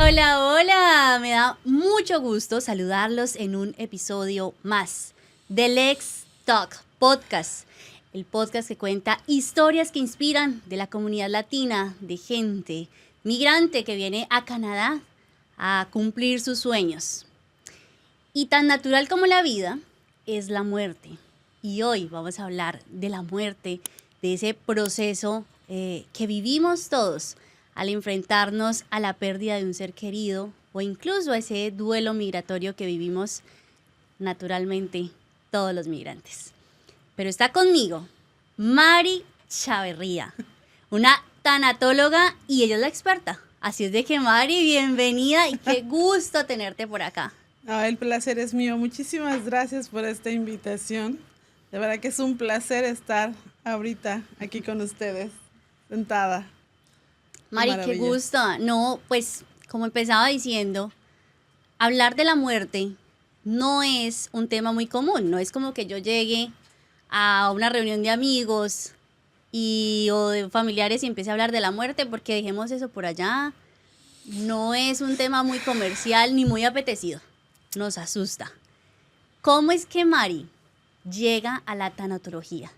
Hola, hola. Me da mucho gusto saludarlos en un episodio más de Let's Talk Podcast. El podcast que cuenta historias que inspiran de la comunidad latina, de gente migrante que viene a Canadá a cumplir sus sueños. Y tan natural como la vida es la muerte. Y hoy vamos a hablar de la muerte, de ese proceso que vivimos todos al enfrentarnos a la pérdida de un ser querido o incluso a ese duelo migratorio que vivimos naturalmente todos los migrantes. Pero está conmigo Mari Chaverría, una tanatóloga y ella es la experta. Así es de que Mari, bienvenida y qué gusto tenerte por acá. El placer es mío. Muchísimas gracias por esta invitación. De verdad que es un placer estar ahorita aquí con ustedes, sentada. Mari, qué gusto. No, pues como empezaba diciendo, hablar de la muerte no es un tema muy común. No es como que yo llegue a una reunión de amigos o de familiares y empiece a hablar de la muerte, porque dejemos eso por allá. No es un tema muy comercial ni muy apetecido. Nos asusta. ¿Cómo es que Mari llega a la tanatología?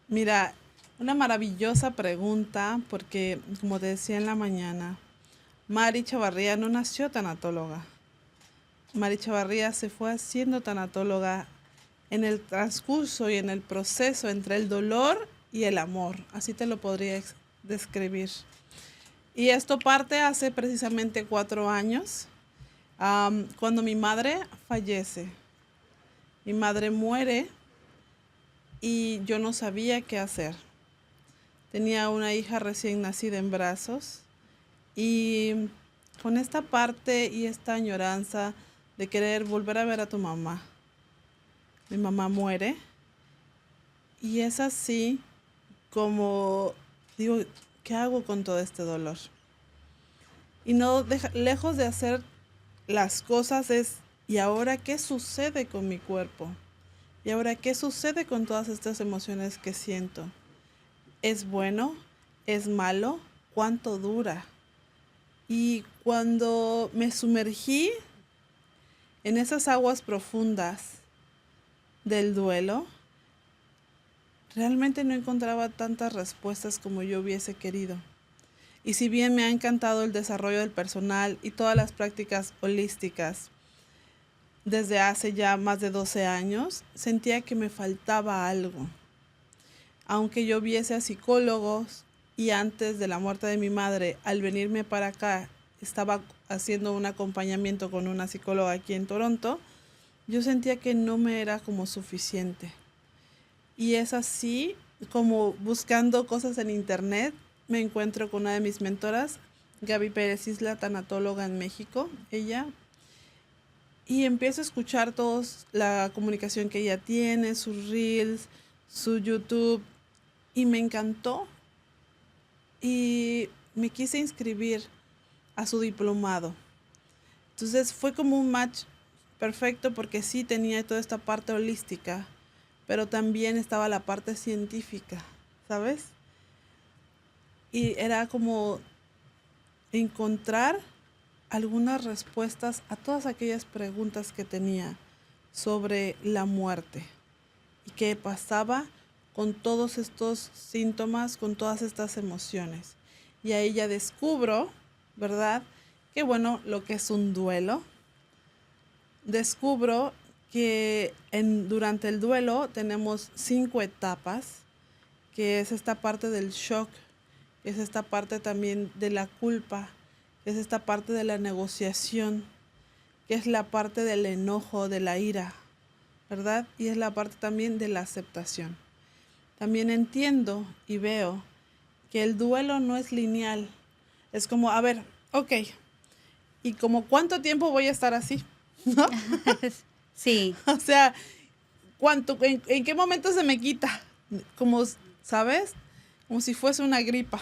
Mira, una maravillosa pregunta porque, como te decía en la mañana, Mari Chavarría no nació tanatóloga. Mari Chavarría se fue haciendo tanatóloga en el transcurso y en el proceso entre el dolor y el amor. Así te lo podría describir. Y esto parte hace precisamente 4 años, cuando mi madre fallece. Mi madre muere y yo no sabía qué hacer. Tenía una hija recién nacida en brazos y con esta parte y esta añoranza de querer volver a ver a tu mamá. Mi mamá muere y es así como digo, ¿qué hago con todo este dolor? Y no lejos de hacer las cosas es, ¿y ahora qué sucede con mi cuerpo? ¿Y ahora qué sucede con todas estas emociones que siento? ¿Es bueno? ¿Es malo? ¿Cuánto dura? Y cuando me sumergí en esas aguas profundas del duelo, realmente no encontraba tantas respuestas como yo hubiese querido. Y si bien me ha encantado el desarrollo del personal y todas las prácticas holísticas, desde hace ya más de 12 años, sentía que me faltaba algo. Aunque yo viese a psicólogos y antes de la muerte de mi madre, al venirme para acá, estaba haciendo un acompañamiento con una psicóloga aquí en Toronto, yo sentía que no me era como suficiente. Y es así como buscando cosas en internet, me encuentro con una de mis mentoras, Gaby Pérez Isla, tanatóloga en México, ella, y empiezo a escuchar toda la comunicación que ella tiene, sus reels, su YouTube, y me encantó. Y me quise inscribir a su diplomado. Entonces fue como un match perfecto porque sí tenía toda esta parte holística, pero también estaba la parte científica, ¿sabes? Y era como encontrar algunas respuestas a todas aquellas preguntas que tenía sobre la muerte y qué pasaba con todos estos síntomas, con todas estas emociones. Y ahí ya descubro, ¿verdad? Que bueno, lo que es un duelo. Descubro que durante el duelo tenemos 5 etapas, que es esta parte del shock, que es esta parte también de la culpa, que es esta parte de la negociación, que es la parte del enojo, de la ira, ¿verdad? Y es la parte también de la aceptación. También entiendo y veo que el duelo no es lineal. Es como, a ver, ok, ¿y como cuánto tiempo voy a estar así? ¿No? Sí. O sea, en qué momento se me quita? Como, ¿sabes? Como si fuese una gripa.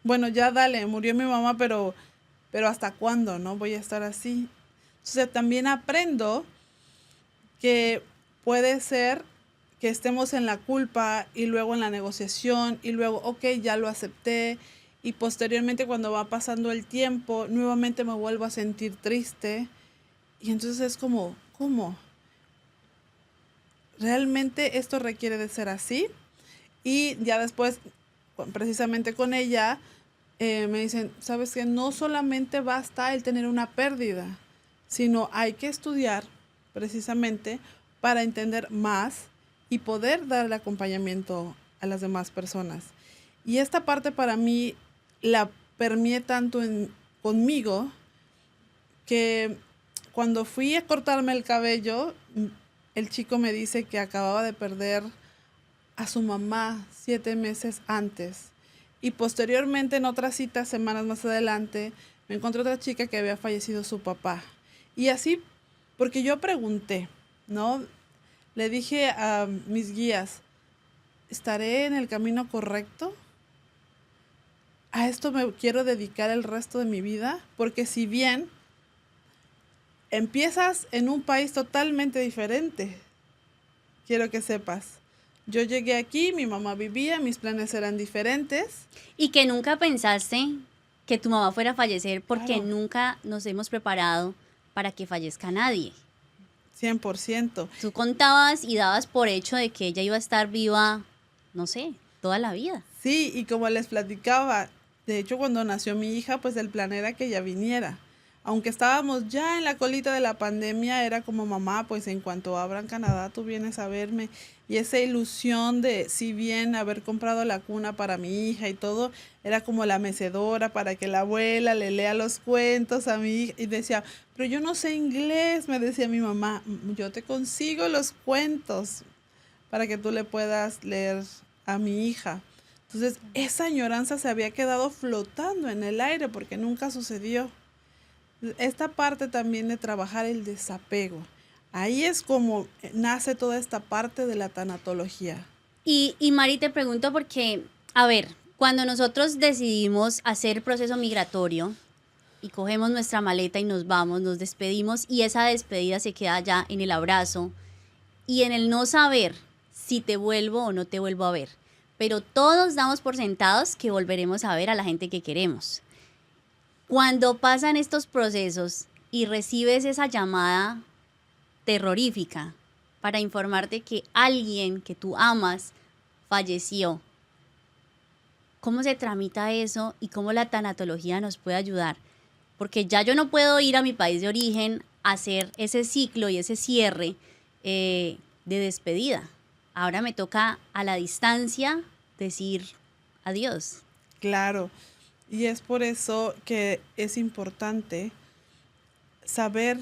Bueno, ya dale, murió mi mamá, pero ¿hasta cuándo, no? Voy a estar así. O sea, también aprendo que puede ser que estemos en la culpa y luego en la negociación y luego, ok, ya lo acepté y posteriormente cuando va pasando el tiempo, nuevamente me vuelvo a sentir triste y entonces es como, ¿cómo? ¿Realmente esto requiere de ser así? Y ya después, precisamente con ella, me dicen, sabes que no solamente basta el tener una pérdida, sino hay que estudiar precisamente para entender más y poder dar el acompañamiento a las demás personas. Y esta parte para mí la permeé tanto conmigo que cuando fui a cortarme el cabello, el chico me dice que acababa de perder a su mamá 7 meses antes. Y posteriormente, en otras citas, semanas más adelante, me encontré otra chica que había fallecido su papá. Y así, porque yo pregunté, ¿no? Le dije a mis guías, ¿estaré en el camino correcto? ¿A esto me quiero dedicar el resto de mi vida? Porque si bien empiezas en un país totalmente diferente, quiero que sepas. Yo llegué aquí, mi mamá vivía, mis planes eran diferentes. Y que nunca pensaste que tu mamá fuera a fallecer porque Claro, nunca nos hemos preparado para que fallezca nadie. 100%. Tú contabas y dabas por hecho de que ella iba a estar viva, no sé, toda la vida. Sí, y como les platicaba, de hecho cuando nació mi hija, pues el plan era que ella viniera. Aunque estábamos ya en la colita de la pandemia, era como mamá, pues en cuanto abran Canadá, tú vienes a verme. Y esa ilusión de, si bien haber comprado la cuna para mi hija y todo, era como la mecedora para que la abuela le lea los cuentos a mi hija. Y decía, pero yo no sé inglés, me decía mi mamá, yo te consigo los cuentos para que tú le puedas leer a mi hija. Entonces, esa añoranza se había quedado flotando en el aire porque nunca sucedió. Esta parte también de trabajar el desapego. Ahí es como nace toda esta parte de la tanatología. Y Mari, te pregunto porque, a ver, cuando nosotros decidimos hacer el proceso migratorio y cogemos nuestra maleta y nos vamos, nos despedimos y esa despedida se queda ya en el abrazo y en el no saber si te vuelvo o no te vuelvo a ver. Pero todos damos por sentados que volveremos a ver a la gente que queremos. Cuando pasan estos procesos y recibes esa llamada terrorífica para informarte que alguien que tú amas falleció, ¿cómo se tramita eso y cómo la tanatología nos puede ayudar? Porque ya yo no puedo ir a mi país de origen a hacer ese ciclo y ese cierre de despedida. Ahora me toca a la distancia decir adiós. Claro, y es por eso que es importante saber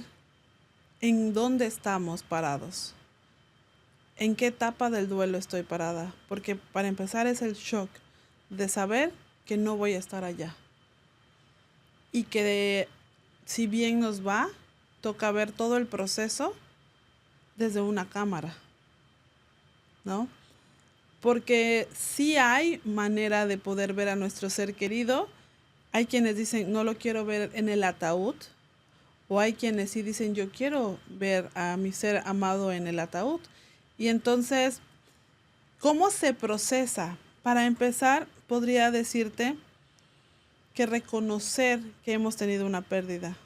en dónde estamos parados, en qué etapa del duelo estoy parada, porque para empezar es el shock de saber que no voy a estar allá y que si bien nos va, toca ver todo el proceso desde una cámara, ¿no? Porque sí hay manera de poder ver a nuestro ser querido. Hay quienes dicen, no lo quiero ver en el ataúd, o hay quienes sí dicen, yo quiero ver a mi ser amado en el ataúd. Y entonces, ¿cómo se procesa? Para empezar, podría decirte que reconocer que hemos tenido una pérdida.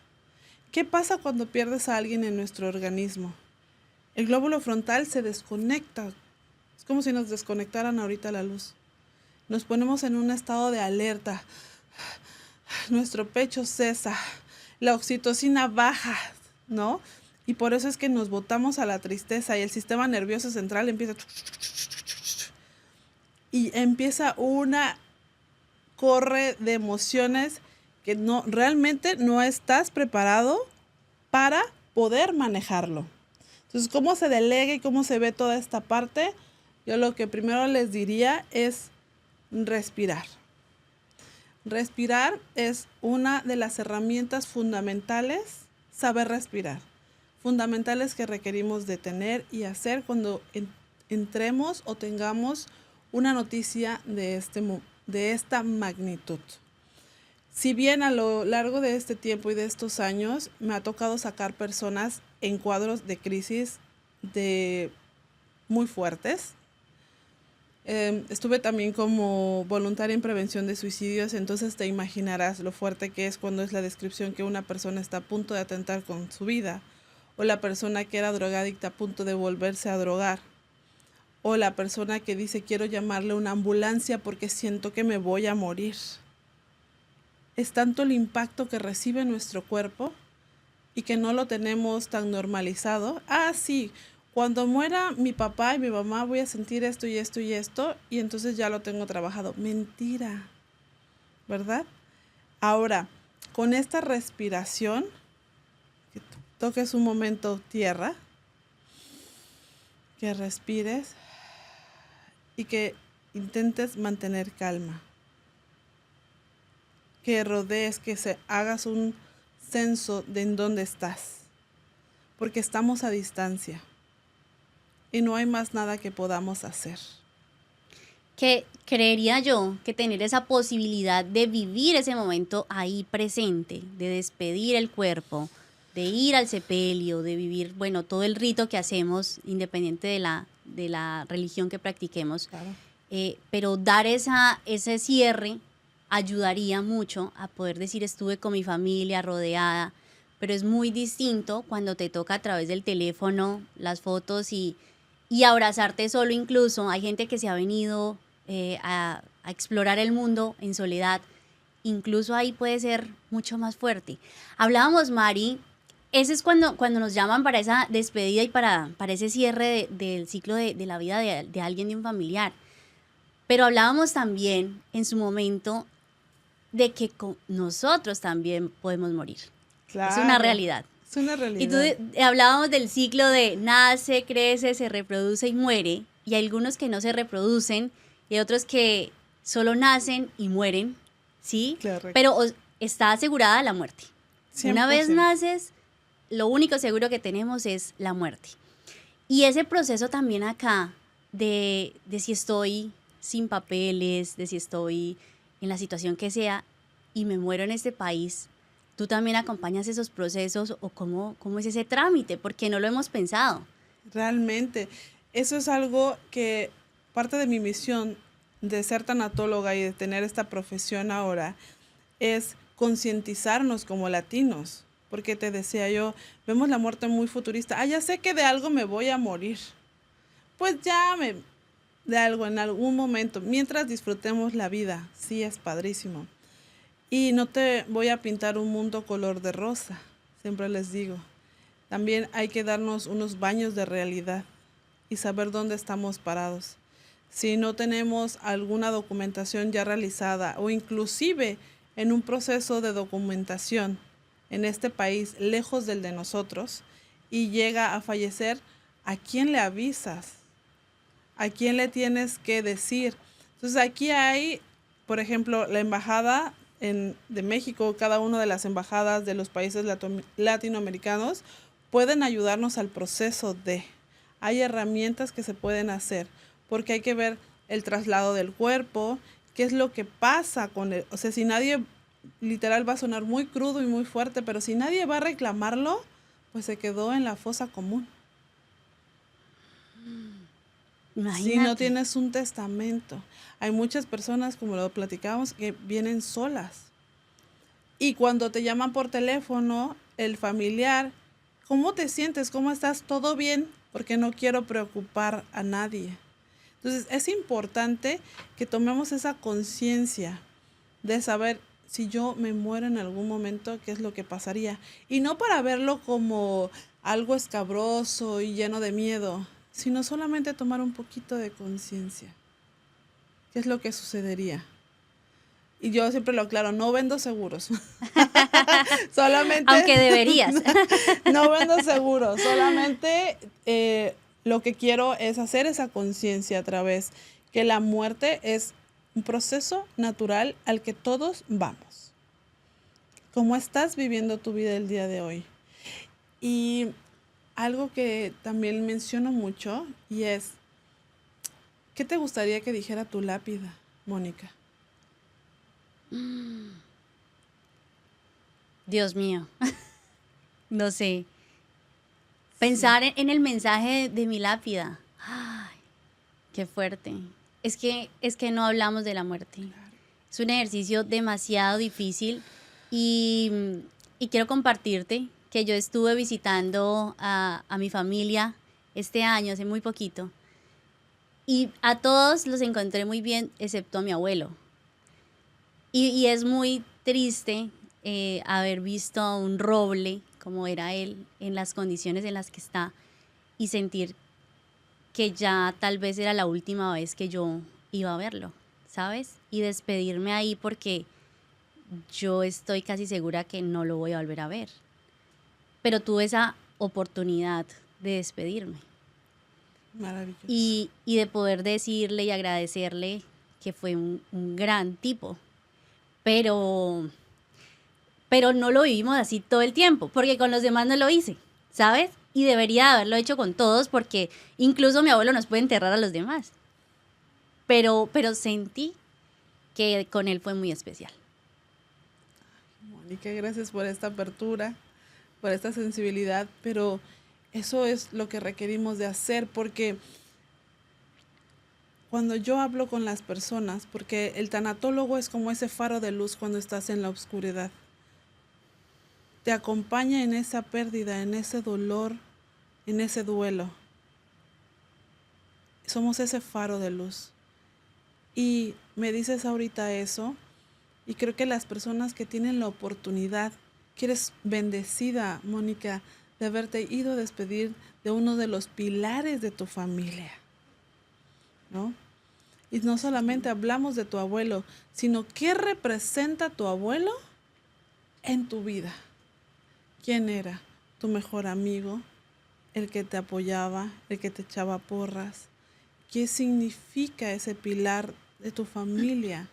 ¿Qué pasa cuando pierdes a alguien en nuestro organismo? El glóbulo frontal se desconecta. Es como si nos desconectaran ahorita la luz. Nos ponemos en un estado de alerta. Nuestro pecho cesa. La oxitocina baja, ¿no? Y por eso es que nos botamos a la tristeza y el sistema nervioso central empieza... Y empieza una corre de emociones que no, realmente no estás preparado para poder manejarlo. Entonces, ¿cómo se delega y cómo se ve toda esta parte? Yo lo que primero les diría es respirar. Respirar es una de las herramientas fundamentales, saber respirar, fundamentales que requerimos de tener y hacer cuando entremos o tengamos una noticia de esta magnitud. Si bien a lo largo de este tiempo y de estos años me ha tocado sacar personas en cuadros de crisis muy fuertes, estuve también como voluntaria en prevención de suicidios, entonces te imaginarás lo fuerte que es cuando es la descripción que una persona está a punto de atentar con su vida, o la persona que era drogadicta a punto de volverse a drogar, o la persona que dice quiero llamarle una ambulancia porque siento que me voy a morir. Es tanto el impacto que recibe nuestro cuerpo y que no lo tenemos tan normalizado. Ah, sí, cuando muera mi papá y mi mamá voy a sentir esto y esto y esto, y entonces ya lo tengo trabajado. Mentira, ¿verdad? Ahora, con esta respiración, que toques un momento tierra, que respires y que intentes mantener calma. Que rodees, que hagas un censo de en dónde estás, porque estamos a distancia y no hay más nada que podamos hacer. Que creería yo que tener esa posibilidad de vivir ese momento ahí presente, de despedir el cuerpo, de ir al sepelio, de vivir, bueno, todo el rito que hacemos, independiente de la religión que practiquemos, Claro. pero dar ese cierre ayudaría mucho a poder decir estuve con mi familia rodeada, pero es muy distinto cuando te toca a través del teléfono las fotos y abrazarte solo incluso. Hay gente que se ha venido a explorar el mundo en soledad, incluso ahí puede ser mucho más fuerte. Hablábamos, Mari, ese es cuando nos llaman para esa despedida y para ese cierre del ciclo de la vida de alguien, de un familiar. Pero hablábamos también en su momento de que nosotros también podemos morir. Claro. Es una realidad. Es una realidad. Y tú hablábamos del ciclo de nace, crece, se reproduce y muere. Y hay algunos que no se reproducen y hay otros que solo nacen y mueren, ¿sí? Correcto. Pero está asegurada la muerte. 100%. Una vez naces, lo único seguro que tenemos es la muerte. Y ese proceso también acá de si estoy sin papeles, de si estoy en la situación que sea y me muero en este país, ¿tú también acompañas esos procesos o cómo es ese trámite? Porque no lo hemos pensado. Realmente, eso es algo que parte de mi misión de ser tanatóloga y de tener esta profesión ahora es concientizarnos como latinos, porque te decía yo, vemos la muerte muy futurista. Ya sé que de algo me voy a morir. Pues de algo en algún momento, mientras disfrutemos la vida, sí es padrísimo. Y no te voy a pintar un mundo color de rosa, siempre les digo. También hay que darnos unos baños de realidad y saber dónde estamos parados. Si no tenemos alguna documentación ya realizada o inclusive en un proceso de documentación en este país lejos del de nosotros y llega a fallecer, ¿a quién le avisas? ¿A quién le tienes que decir? Entonces aquí hay, por ejemplo, la embajada de México, cada una de las embajadas de los países latinoamericanos pueden ayudarnos al proceso de. Hay herramientas que se pueden hacer, porque hay que ver el traslado del cuerpo, qué es lo que pasa con él. O sea, si nadie, literal va a sonar muy crudo y muy fuerte, pero si nadie va a reclamarlo, pues se quedó en la fosa común. Imagínate. Si no tienes un testamento. Hay muchas personas, como lo platicábamos, que vienen solas. Y cuando te llaman por teléfono, el familiar, ¿cómo te sientes? ¿Cómo estás? ¿Todo bien? Porque no quiero preocupar a nadie. Entonces, es importante que tomemos esa conciencia de saber si yo me muero en algún momento, qué es lo que pasaría. Y no para verlo como algo escabroso y lleno de miedo, sino solamente tomar un poquito de conciencia. ¿Qué es lo que sucedería? Y yo siempre lo aclaro, no vendo seguros. Solamente. Aunque deberías. No vendo seguros, solamente lo que quiero es hacer esa conciencia a través que la muerte es un proceso natural al que todos vamos. ¿Cómo estás viviendo tu vida el día de hoy? Y algo que también menciono mucho y es, ¿qué te gustaría que dijera tu lápida, Mónica? Dios mío, no sé. Pensar en el mensaje de mi lápida. Ay, qué fuerte. Es que no hablamos de la muerte. Es un ejercicio demasiado difícil y, y quiero compartirte que yo estuve visitando a mi familia este año, hace muy poquito, y a todos los encontré muy bien, excepto a mi abuelo. Y es muy triste haber visto a un roble, como era él, en las condiciones en las que está, y sentir que ya tal vez era la última vez que yo iba a verlo, ¿sabes? Y despedirme ahí porque yo estoy casi segura que no lo voy a volver a ver. Pero tuve esa oportunidad de despedirme Maravilloso. y de poder decirle y agradecerle que fue un gran tipo. Pero, pero no lo vivimos así todo el tiempo, porque con los demás no lo hice, ¿sabes? Y debería haberlo hecho con todos, porque incluso mi abuelo nos puede enterrar a los demás. Pero sentí que con él fue muy especial. Mónica, gracias por esta apertura, por esta sensibilidad, pero eso es lo que requerimos de hacer, porque cuando yo hablo con las personas, porque el tanatólogo es como ese faro de luz cuando estás en la oscuridad, te acompaña en esa pérdida, en ese dolor, en ese duelo. Somos ese faro de luz. Y me dices ahorita eso, y creo que las personas que tienen la oportunidad, que eres bendecida, Mónica, de haberte ido a despedir de uno de los pilares de tu familia, ¿no? Y no solamente hablamos de tu abuelo, sino qué representa tu abuelo en tu vida. ¿Quién era? Tu mejor amigo, el que te apoyaba, el que te echaba porras. ¿Qué significa ese pilar de tu familia?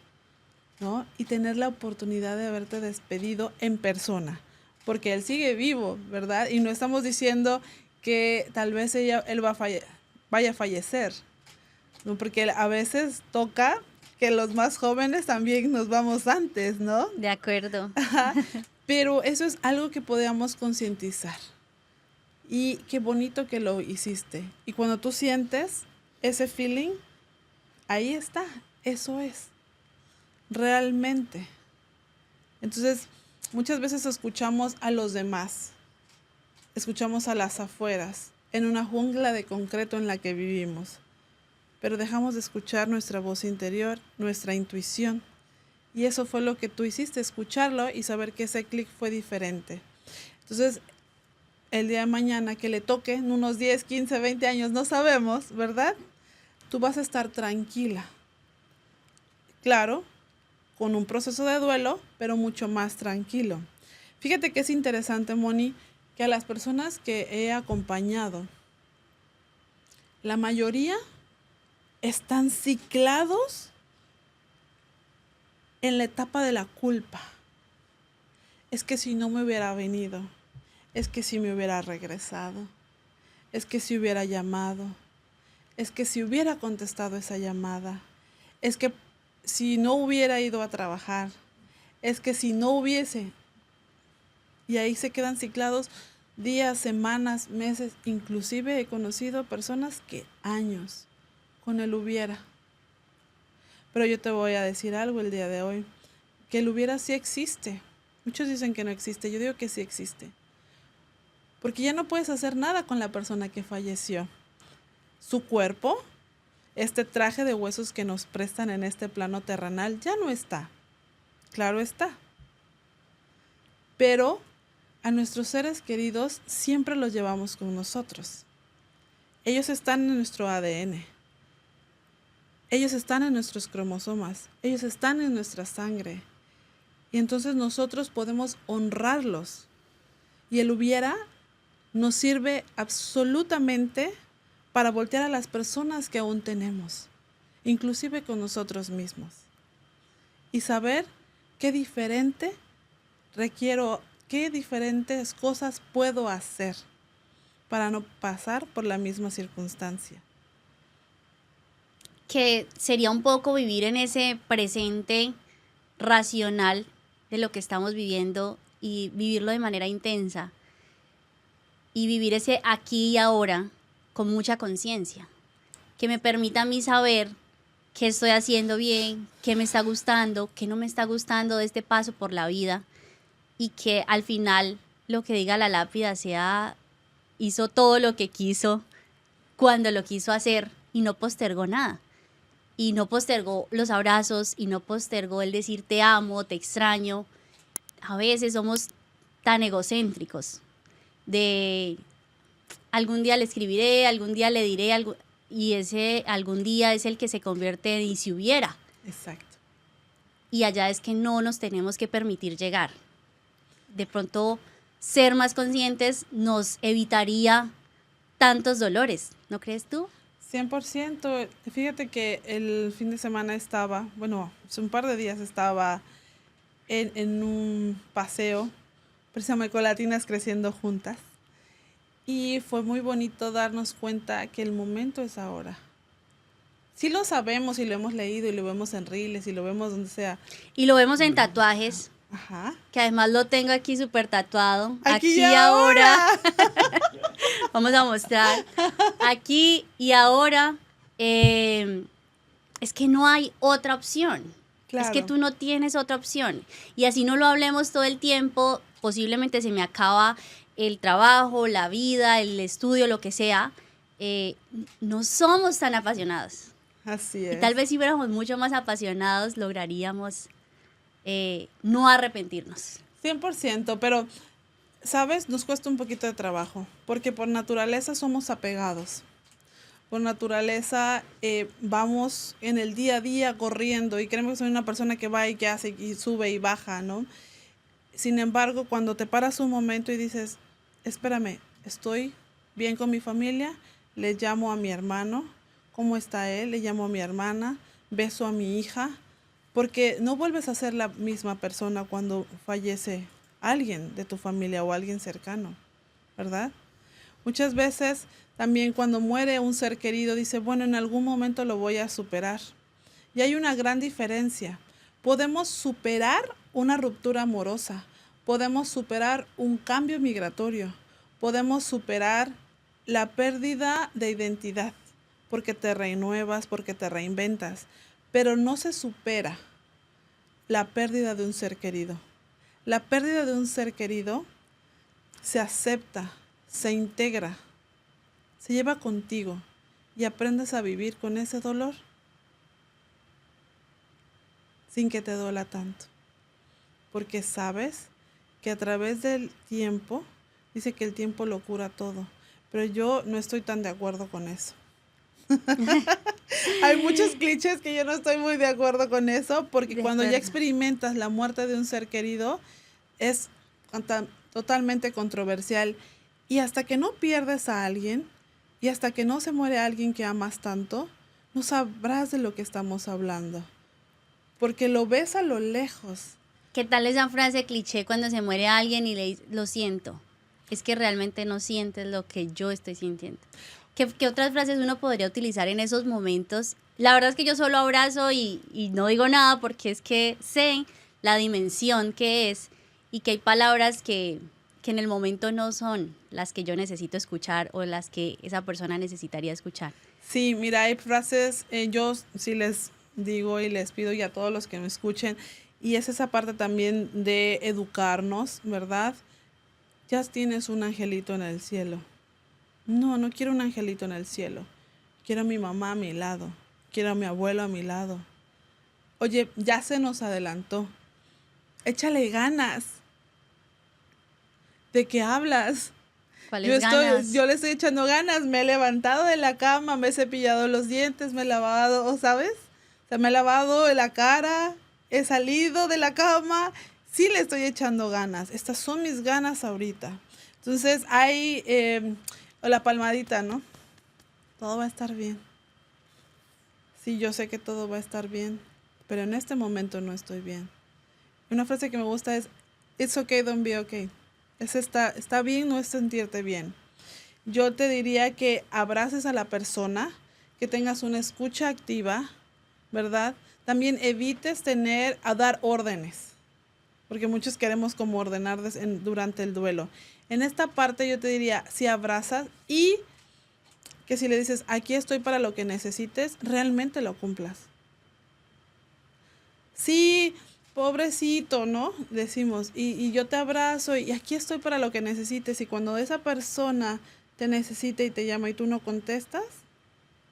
¿No? Y tener la oportunidad de haberte despedido en persona, porque él sigue vivo, ¿verdad? Y no estamos diciendo que tal vez él vaya a fallecer, ¿no? Porque a veces toca que los más jóvenes también nos vamos antes, ¿no? De acuerdo. Pero eso es algo que podamos concientizar. Y qué bonito que lo hiciste. Y cuando tú sientes ese feeling, ahí está, eso es. Realmente. Entonces, muchas veces escuchamos a los demás, escuchamos a las afueras, en una jungla de concreto en la que vivimos, pero dejamos de escuchar nuestra voz interior, nuestra intuición. Y eso fue lo que tú hiciste, escucharlo y saber que ese clic fue diferente. Entonces, el día de mañana que le toque, en unos 10, 15, 20 años, no sabemos, ¿verdad? Tú vas a estar tranquila. Claro, con un proceso de duelo, pero mucho más tranquilo. Fíjate que es interesante, Moni, que a las personas que he acompañado, la mayoría están ciclados en la etapa de la culpa. Es que si no me hubiera venido, es que si me hubiera regresado, es que si hubiera llamado, es que si hubiera contestado esa llamada, es que si no hubiera ido a trabajar, es que si no hubiese, y ahí se quedan ciclados días, semanas, meses, inclusive he conocido personas que años con el hubiera. Pero yo te voy a decir algo el día de hoy, que el hubiera sí existe. Muchos dicen que no existe, yo digo que sí existe. Porque ya no puedes hacer nada con la persona que falleció. Su cuerpo, este traje de huesos que nos prestan en este plano terrenal, ya no está. Claro está. Pero a nuestros seres queridos siempre los llevamos con nosotros. Ellos están en nuestro ADN. Ellos están en nuestros cromosomas. Ellos están en nuestra sangre. Y entonces nosotros podemos honrarlos. Y el hubiera nos sirve absolutamente para voltear a las personas que aún tenemos, inclusive con nosotros mismos. Y saber qué diferente requiero, qué diferentes cosas puedo hacer para no pasar por la misma circunstancia. Que sería un poco vivir en ese presente racional de lo que estamos viviendo y vivirlo de manera intensa y vivir ese aquí y ahora con mucha conciencia, que me permita a mí saber qué estoy haciendo bien, qué me está gustando, qué no me está gustando de este paso por la vida, y que al final lo que diga la lápida sea, hizo todo lo que quiso cuando lo quiso hacer y no postergó nada. Y no postergó los abrazos y no postergó el decir te amo, te extraño. A veces somos tan egocéntricos de algún día le escribiré, algún día le diré algo, y ese algún día es el que se convierte en y si hubiera. Exacto. Y allá es que no nos tenemos que permitir llegar. De pronto, ser más conscientes nos evitaría tantos dolores, ¿no crees tú? 100%. Fíjate que el fin de semana estaba, bueno, hace un par de días estaba en un paseo, precisamente con Latinas Creciendo Juntas. Y fue muy bonito darnos cuenta que el momento es ahora. Sí lo sabemos y lo hemos leído y lo vemos en reels y lo vemos donde sea. Y lo vemos en tatuajes, Ajá. que además lo tengo aquí súper tatuado. Aquí Aquí y y ahora. ahora. Vamos a mostrar. Aquí y ahora. Es que no hay otra opción. Claro. Es que tú no tienes otra opción. Y así no lo hablemos todo el tiempo, posiblemente se me acaba el trabajo, la vida, el estudio, lo que sea. No somos tan apasionados. Así Y es. tal vez si fuéramos mucho más apasionados, lograríamos no arrepentirnos. 100%, pero, ¿sabes? Nos cuesta un poquito de trabajo, porque por naturaleza somos apegados. Por naturaleza vamos en el día a día corriendo y creemos que soy una persona que va y que hace y sube y baja, ¿no? Sin embargo, cuando te paras un momento y dices, espérame, estoy bien con mi familia, le llamo a mi hermano, ¿cómo está él? Le llamo a mi hermana, beso a mi hija, porque no vuelves a ser la misma persona cuando fallece alguien de tu familia o alguien cercano, ¿verdad? Muchas veces también cuando muere un ser querido dice, bueno, en algún momento lo voy a superar. Y hay una gran diferencia. Podemos superar una ruptura amorosa, podemos superar un cambio migratorio, podemos superar la pérdida de identidad, porque te renuevas, porque te reinventas, pero no se supera la pérdida de un ser querido. La pérdida de un ser querido se acepta, se integra, se lleva contigo y aprendes a vivir con ese dolor sin que te duela tanto. Porque sabes que a través del tiempo, dice que el tiempo lo cura todo, pero yo no estoy tan de acuerdo con eso. Hay muchos clichés que yo no estoy muy de acuerdo con eso, porque cuando ya experimentas la muerte de un ser querido, es totalmente controversial. Y hasta que no pierdes a alguien, y hasta que no se muere alguien que amas tanto, no sabrás de lo que estamos hablando. Porque lo ves a lo lejos. ¿Qué tal esa frase cliché cuando se muere alguien y le dice, lo siento? Es que realmente no sientes lo que yo estoy sintiendo. ¿Qué otras frases uno podría utilizar en esos momentos? La verdad es que yo solo abrazo y no digo nada porque es que sé la dimensión que es y que hay palabras que en el momento no son las que yo necesito escuchar o las que esa persona necesitaría escuchar. Sí, mira, hay frases, yo sí les digo y les pido y a todos los que me escuchen, y es esa parte también de educarnos, ¿verdad? Ya tienes un angelito en el cielo. No, no quiero un angelito en el cielo. Quiero a mi mamá a mi lado. Quiero a mi abuelo a mi lado. Oye, ya se nos adelantó. Échale ganas. ¿De qué hablas? ¿Cuáles ganas? Yo le estoy echando ganas. Me he levantado de la cama, me he cepillado los dientes, me he lavado, ¿sabes? O sea, me he lavado la cara, he salido de la cama. Sí le estoy echando ganas. Estas son mis ganas ahorita. Entonces hay la palmadita, ¿no? Todo va a estar bien. Sí, yo sé que todo va a estar bien, pero en este momento no estoy bien. Una frase que me gusta es, it's okay, don't be okay. Está bien no sentirte bien. Yo te diría que abraces a la persona, que tengas una escucha activa, ¿verdad? También evites dar órdenes, porque muchos queremos como ordenar durante el duelo. En esta parte yo te diría, si abrazas y que si le dices, aquí estoy para lo que necesites, realmente lo cumplas. Sí, pobrecito, ¿no? Decimos, y yo te abrazo y aquí estoy para lo que necesites. Y cuando esa persona te necesita y te llama y tú no contestas,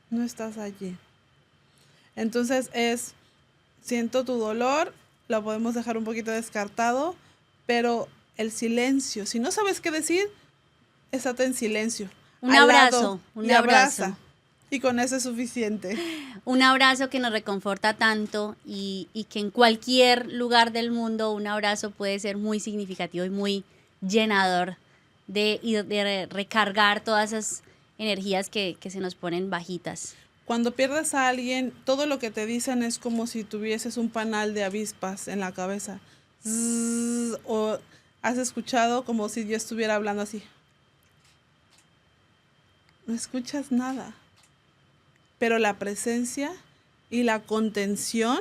no estás allí. Entonces siento tu dolor, lo podemos dejar un poquito descartado, pero el silencio, si no sabes qué decir, estate en silencio, Un al lado abrazo, un y abraza. abrazo. Y con eso es suficiente. Un abrazo que nos reconforta tanto y que en cualquier lugar del mundo un abrazo puede ser muy significativo y muy llenador de recargar todas esas energías que se nos ponen bajitas. Cuando pierdes a alguien, todo lo que te dicen es como si tuvieses un panal de avispas en la cabeza. Zzzz, o has escuchado como si yo estuviera hablando así. No escuchas nada. Pero la presencia y la contención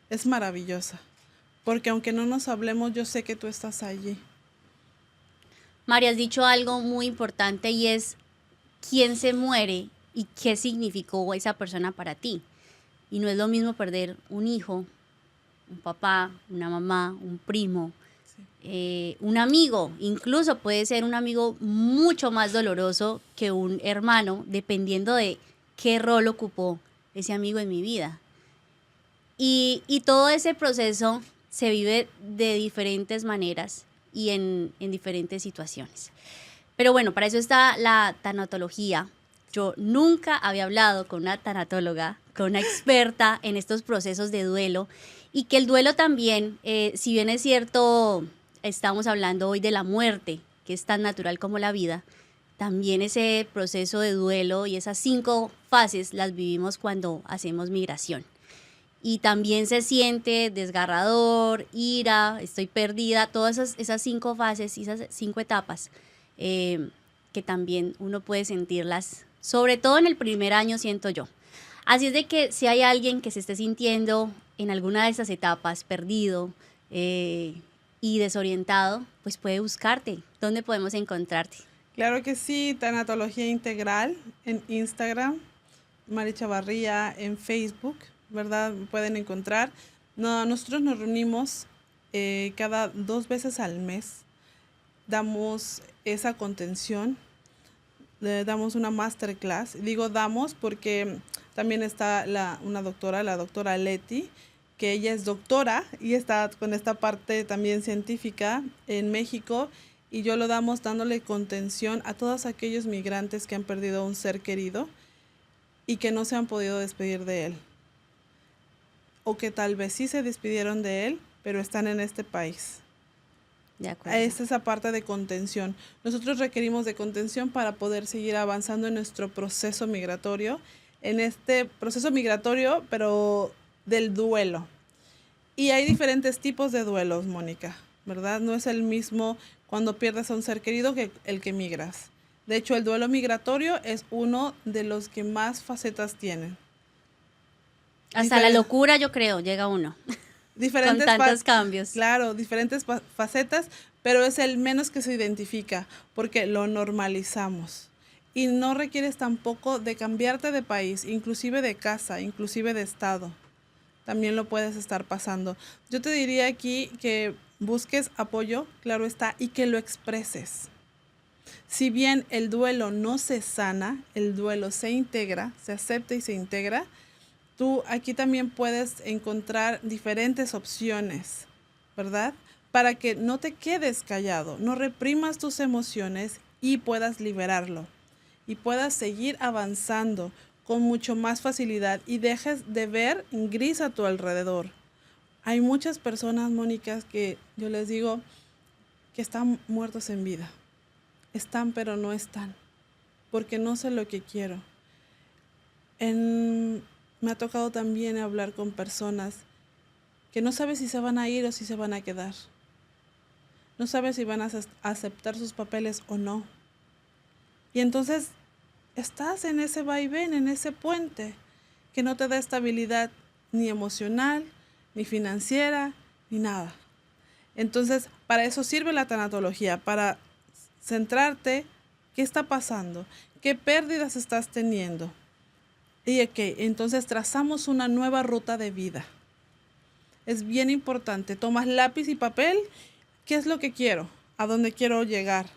es maravillosa. Porque aunque no nos hablemos, yo sé que tú estás allí. María, has dicho algo muy importante y es quién se muere y qué significó esa persona para ti. Y no es lo mismo perder un hijo, un papá, una mamá, un primo, un amigo. Incluso puede ser un amigo mucho más doloroso que un hermano, dependiendo de qué rol ocupó ese amigo en mi vida. Y todo ese proceso se vive de diferentes maneras y en diferentes situaciones. Pero bueno, para eso está la tanatología. Yo nunca había hablado con una tanatóloga, con una experta en estos procesos de duelo, y que el duelo también, si bien es cierto, estamos hablando hoy de la muerte, que es tan natural como la vida, también ese proceso de duelo y esas 5 fases las vivimos cuando hacemos migración. Y también se siente desgarrador, ira, estoy perdida, todas esas 5 fases y esas 5 etapas que también uno puede sentirlas, sobre todo en el primer año, siento yo. Así es de que si hay alguien que se esté sintiendo en alguna de esas etapas perdido y desorientado, pues puede buscarte. ¿Dónde podemos encontrarte? Claro que sí, Tanatología Integral en Instagram, Mari Chavarría en Facebook, ¿verdad? Pueden encontrar. No, nosotros nos reunimos cada 2 veces al mes. Damos esa contención, le damos una masterclass. Digo damos porque también está una doctora, la doctora Leti, que ella es doctora y está con esta parte también científica en México, y yo lo damos dándole contención a todos aquellos migrantes que han perdido a un ser querido y que no se han podido despedir de él, o que tal vez sí se despidieron de él, pero están en este país. De acuerdo. Es esa parte de contención. Nosotros requerimos de contención para poder seguir avanzando en nuestro proceso migratorio, en este proceso migratorio, pero del duelo. Y hay diferentes tipos de duelos, Mónica, ¿verdad? No es el mismo cuando pierdes a un ser querido que el que migras. De hecho, el duelo migratorio es uno de los que más facetas tienen. Hasta la locura, yo creo, llega uno. Diferentes con tantos cambios. Claro, diferentes facetas, pero es el menos que se identifica porque lo normalizamos. Y no requieres tampoco de cambiarte de país, inclusive de casa, inclusive de estado. También lo puedes estar pasando. Yo te diría aquí que busques apoyo, claro está, y que lo expreses. Si bien el duelo no se sana, el duelo se integra, se acepta y se integra, tú aquí también puedes encontrar diferentes opciones, ¿verdad? Para que no te quedes callado, no reprimas tus emociones y puedas liberarlo. Y puedas seguir avanzando con mucho más facilidad y dejes de ver gris a tu alrededor. Hay muchas personas, Mónica, que yo les digo que están muertos en vida. Están, pero no están, porque no sé lo que quiero. Me ha tocado también hablar con personas que no saben si se van a ir o si se van a quedar. No saben si van a aceptar sus papeles o no. Y entonces estás en ese vaivén, en ese puente, que no te da estabilidad ni emocional, ni financiera, ni nada. Entonces, para eso sirve la tanatología, para centrarte qué está pasando, qué pérdidas estás teniendo. Y entonces trazamos una nueva ruta de vida. es bien importante. Tomas lápiz y papel, ¿qué es lo que quiero? ¿A dónde quiero llegar?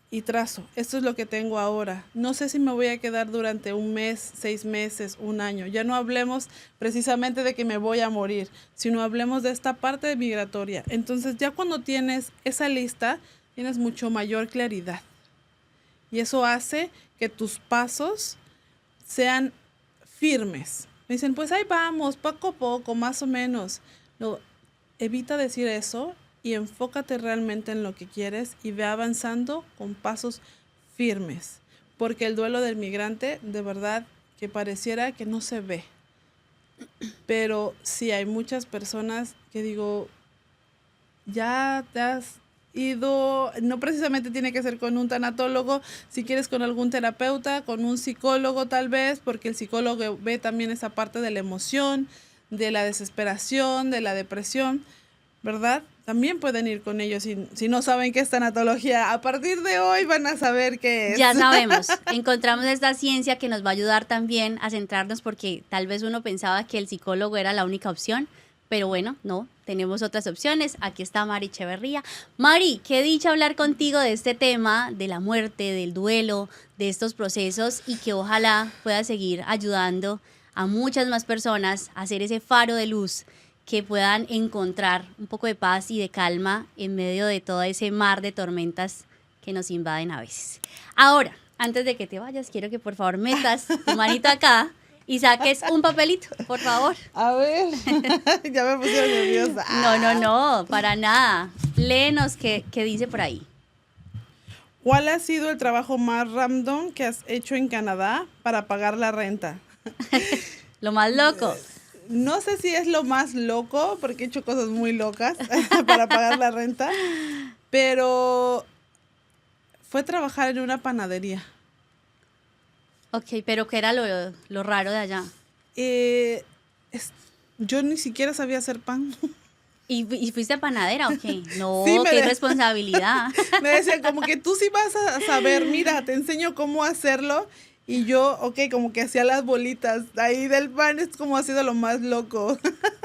Y trazo, esto es lo que tengo ahora. No sé si me voy a quedar durante un mes, 6 meses, un año. Ya no hablemos precisamente de que me voy a morir, sino hablemos de esta parte migratoria. Entonces ya cuando tienes esa lista, tienes mucho mayor claridad. Y eso hace que tus pasos sean firmes. Me dicen, pues ahí vamos, poco a poco, más o menos. No, evita decir eso y enfócate realmente en lo que quieres y ve avanzando con pasos firmes. Porque el duelo del migrante, de verdad, que pareciera que no se ve. Pero sí hay muchas personas que digo, ya te has ido, no precisamente tiene que ser con un tanatólogo, si quieres con algún terapeuta, con un psicólogo tal vez, porque el psicólogo ve también esa parte de la emoción, de la desesperación, de la depresión, ¿verdad? También pueden ir con ellos si no saben qué es tanatología. A partir de hoy van a saber qué es. Ya sabemos, encontramos esta ciencia que nos va a ayudar también a centrarnos porque tal vez uno pensaba que el psicólogo era la única opción, pero bueno, no, tenemos otras opciones. Aquí está Mari Echeverría. Mari, qué dicha hablar contigo de este tema, de la muerte, del duelo, de estos procesos y que ojalá pueda seguir ayudando a muchas más personas a hacer ese faro de luz, que puedan encontrar un poco de paz y de calma en medio de todo ese mar de tormentas que nos invaden a veces. Ahora, antes de que te vayas, quiero que por favor metas tu manito acá y saques un papelito, por favor. A ver, ya me pusieron nerviosa. No, para nada. Léenos qué dice por ahí. ¿Cuál ha sido el trabajo más random que has hecho en Canadá para pagar la renta? Lo más loco. No sé si es lo más loco, porque he hecho cosas muy locas para pagar la renta, pero fue trabajar en una panadería. Ok, pero ¿qué era lo raro de allá? Yo ni siquiera sabía hacer pan. ¿Y fuiste panadera o qué? No, Sí, qué responsabilidad. Me decían como que tú sí vas a saber, mira, te enseño cómo hacerlo. Y yo, como que hacía las bolitas ahí del pan, es como ha sido lo más loco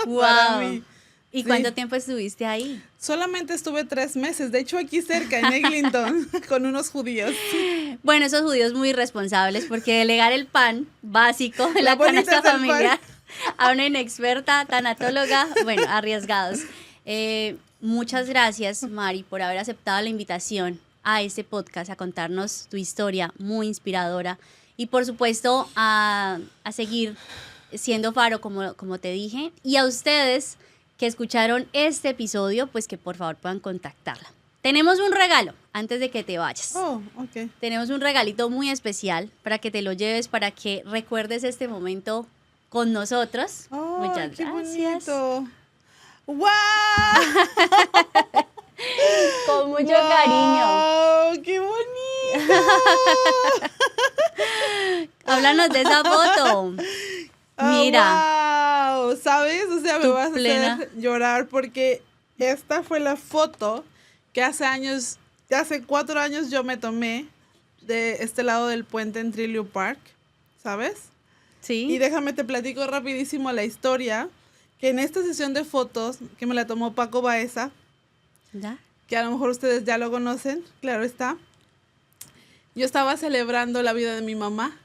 para mí. ¿Y cuánto tiempo estuviste ahí? Solamente estuve 3 meses, de hecho aquí cerca, en Eglinton, con unos judíos. Bueno, esos judíos muy irresponsables porque delegar el pan básico de la bolita canasta del familiar pan. a una inexperta tanatóloga, bueno, arriesgados. Muchas gracias, Mari, por haber aceptado la invitación a este podcast, a contarnos tu historia muy inspiradora. Y por supuesto a seguir siendo faro, como te dije. Y a ustedes que escucharon este episodio, pues que por favor puedan contactarla. Tenemos un regalo antes de que te vayas. Oh, ok. Tenemos un regalito muy especial para que te lo lleves, para que recuerdes este momento con nosotros. Oh, muchas qué gracias. bonito. ¡Wow! Con mucho cariño. ¡Qué bonito! Háblanos de esa foto. Mira. ¡Wow! ¿Sabes? O sea, me vas a hacer llorar porque esta fue la foto que hace 4 años yo me tomé de este lado del puente en Trillium Park, ¿sabes? Sí. Y déjame te platico rapidísimo la historia, que en esta sesión de fotos que me la tomó Paco Baeza, ¿Ya? que a lo mejor ustedes ya lo conocen, claro está. Yo estaba celebrando la vida de mi mamá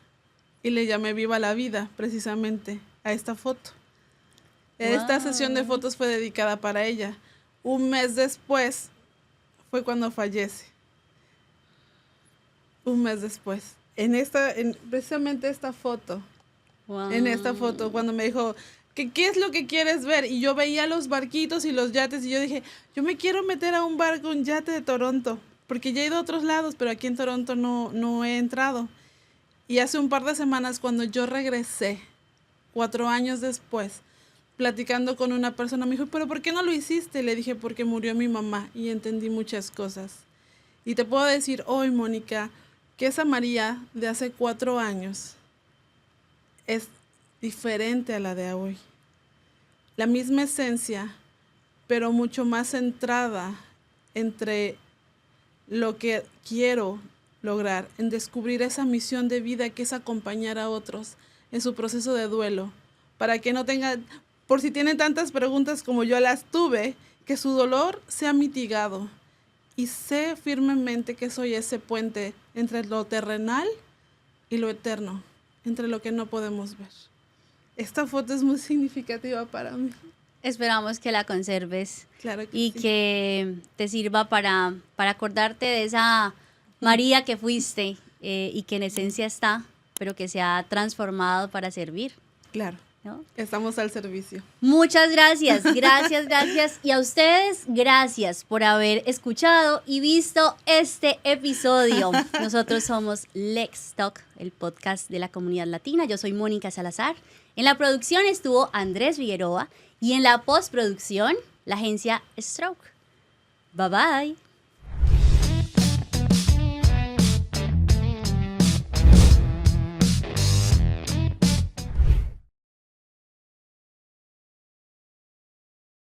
y le llamé Viva la Vida, precisamente, a esta foto. Esta sesión de fotos fue dedicada para ella. Un mes después fue cuando fallece. Un mes después. Precisamente esta foto. Wow. En esta foto, cuando me dijo, ¿qué es lo que quieres ver? Y yo veía los barquitos y los yates y yo dije, yo me quiero meter a un barco, un yate de Toronto, porque ya he ido a otros lados, pero aquí en Toronto no he entrado. Y hace un par de semanas cuando yo regresé, 4 años después, platicando con una persona, me dijo, ¿pero por qué no lo hiciste? Le dije, porque murió mi mamá y entendí muchas cosas. Y te puedo decir hoy, Mónica, que esa María de hace 4 años es diferente a la de hoy. La misma esencia, pero mucho más centrada entre lo que quiero lograr, en descubrir esa misión de vida que es acompañar a otros en su proceso de duelo, para que no tengan, por si tiene tantas preguntas como yo las tuve, que su dolor sea mitigado. Y sé firmemente que soy ese puente entre lo terrenal y lo eterno, entre lo que no podemos ver. Esta foto es muy significativa para mí. Esperamos que la conserves Claro que y sí. que te sirva para acordarte de esa María que fuiste y que en esencia está, pero que se ha transformado para servir, Claro, ¿no? estamos al servicio. Muchas gracias, gracias. Y a ustedes, gracias por haber escuchado y visto este episodio. Nosotros somos Lex Talk, el podcast de la comunidad latina. Yo soy Mónica Salazar. En la producción estuvo Andrés Figueroa y en la postproducción, la agencia Stroke. Bye bye.